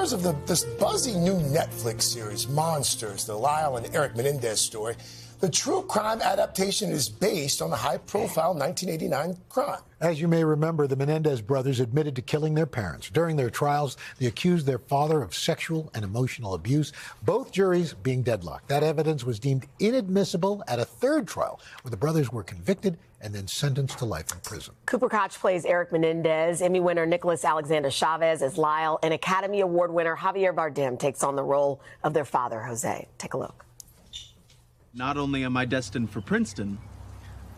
Of this buzzy new Netflix series, Monsters, the Lyle and Eric Menendez story, the true crime adaptation is based on the high-profile 1989 crime. As you may remember, the Menendez brothers admitted to killing their parents. During their trials, they accused their father of sexual and emotional abuse, both juries being deadlocked. That evidence was deemed inadmissible at a third trial, where the brothers were convicted and then sentenced to life in prison. Cooper Koch plays Eric Menendez. Emmy winner Nicholas Alexander Chavez as Lyle, and Academy Award winner Javier Bardem takes on the role of their father, Jose. Take a look. Not only am I destined for Princeton,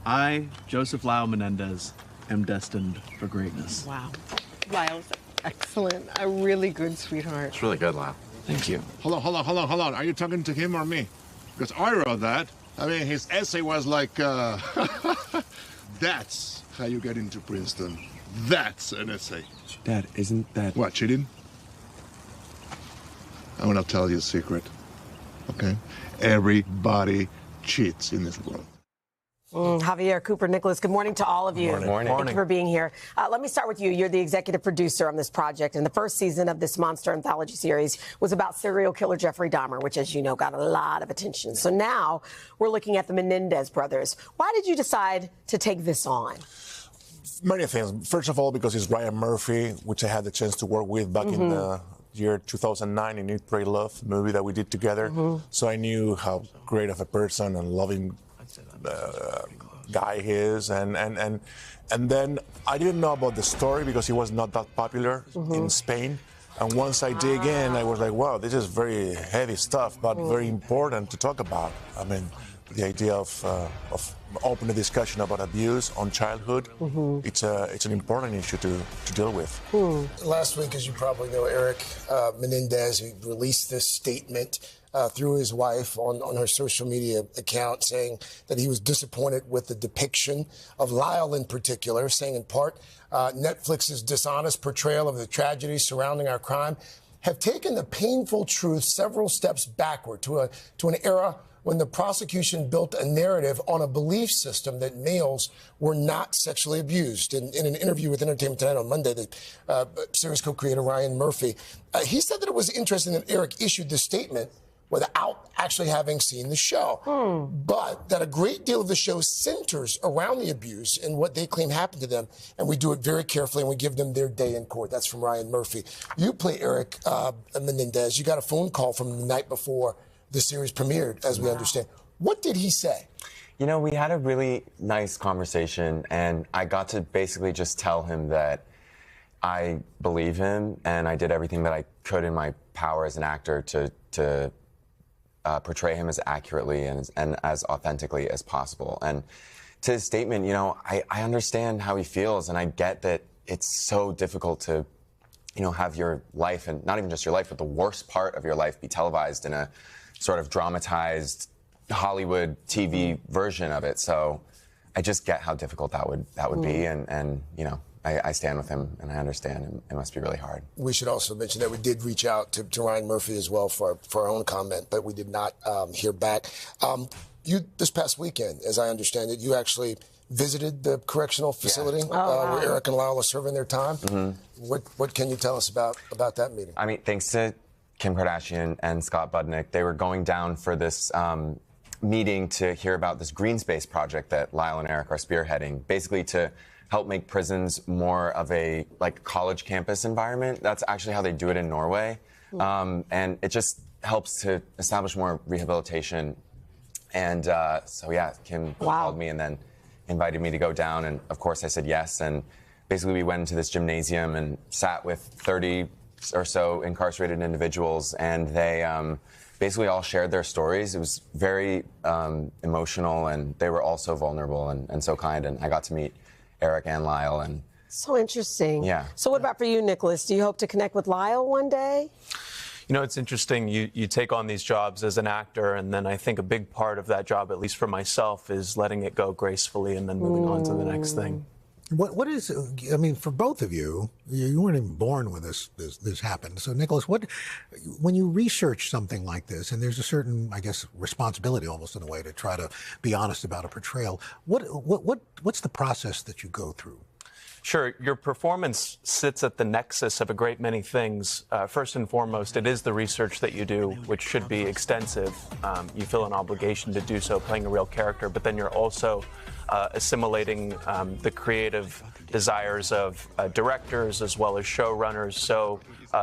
I, Joseph Lyle Menendez, am destined for greatness. Wow. Lyle's excellent. A really good sweetheart. It's really good, Lyle. Thank you. Hold on. Are you talking to him or me? Because I wrote that. I mean, his essay was like, that's how you get into Princeton. That's an essay. Dad, isn't that... What, cheating? I'm gonna tell you a secret, okay? Everybody cheats in this world. Javier, Cooper, Nicholas, good morning to all of you. Good morning. Thank you for being here. Let me start with you. You're the executive producer on this project, and the first season of this monster anthology series was about serial killer Jeffrey Dahmer, which, as you know, got a lot of attention. So now we're looking at the Menendez brothers. Why did you decide to take this on? Many things. First of all, because it's Ryan Murphy, which I had the chance to work with back in the year 2009 in Eat, Pray, Love, movie that we did together. So I knew how great of a person and loving guy he is, and then I didn't know about the story because he was not that popular in Spain. And once I dig in, I was like, wow, this is very heavy stuff, but very important to talk about. I mean, the idea of open a discussion about abuse on childhood, it's an important issue to deal with. Last week, as you probably know, Eric Menendez released this statement through his wife on her social media account, saying that he was disappointed with the depiction of Lyle in particular, saying in part, Netflix's dishonest portrayal of the tragedies surrounding our crime have taken the painful truth several steps backward to an era when the prosecution built a narrative on a belief system that males were not sexually abused. In an interview with Entertainment Tonight on Monday, the series co-creator Ryan Murphy, he said that it was interesting that Eric issued this statement without actually having seen the show, but that a great deal of the show centers around the abuse and what they claim happened to them, and we do it very carefully and we give them their day in court. That's from Ryan Murphy. You play Eric Menendez. You got a phone call from the night before the series premiered, as we understand. What did he say? You know, we had a really nice conversation, and I got to basically just tell him that I believe him, and I did everything that I could in my power as an actor to portray him as accurately and as authentically as possible. And to his statement, you know, I understand how he feels, and I get that it's so difficult to, you know, have your life, and not even just your life, but the worst part of your life be televised in a sort of dramatized Hollywood TV version of it. So I just get how difficult that would be, and you know, I stand with him, and I understand it must be really hard. We should also mention that we did reach out to Ryan Murphy as well for our own comment, but we did not hear back. You, this past weekend, as I understand it, you actually visited the correctional facility where Eric and Lyle are serving their time. What can you tell us about that meeting? I mean, thanks to Kim Kardashian and Scott Budnick, they were going down for this meeting to hear about this green space project that Lyle and Eric are spearheading, basically to help make prisons more of a college campus environment. That's actually how they do it in Norway. And it just helps to establish more rehabilitation. And so yeah, Kim called me and then invited me to go down, and of course I said yes. And basically we went into this gymnasium and sat with 30 or so incarcerated individuals, and they basically all shared their stories. It was very emotional, and they were all so vulnerable and so kind, and I got to meet Eric and Lyle. And so interesting. Yeah. So what about for you, Nicholas? Do you hope to connect with Lyle one day? You know, it's interesting. You take on these jobs as an actor, and then I think a big part of that job, at least for myself, is letting it go gracefully and then moving on to the next thing. What is, I mean, for both of you, you weren't even born when this happened. So, Nicholas, when you research something like this, and there's a certain, I guess, responsibility almost in a way to try to be honest about a portrayal, what's the process that you go through? Sure. Your performance sits at the nexus of a great many things. First and foremost, it is the research that you do, which should be extensive. You feel an obligation to do so, playing a real character, but then you're also assimilating the creative desires of directors as well as showrunners. So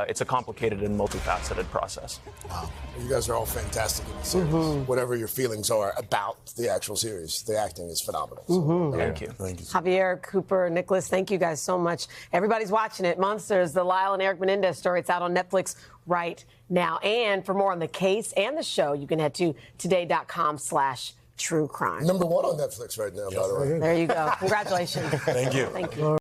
it's a complicated and multifaceted process. Wow. You guys are all fantastic in the series. Whatever your feelings are about the actual series, the acting is phenomenal. So, Thank you. Thank you. Javier, Cooper, Nicholas, thank you guys so much. Everybody's watching it. Monsters, the Lyle and Eric Menendez story. It's out on Netflix right now. And for more on the case and the show, you can head to today.com/true crime. #1 on Netflix right now, by the way. There you go. Congratulations. Thank you. Thank you.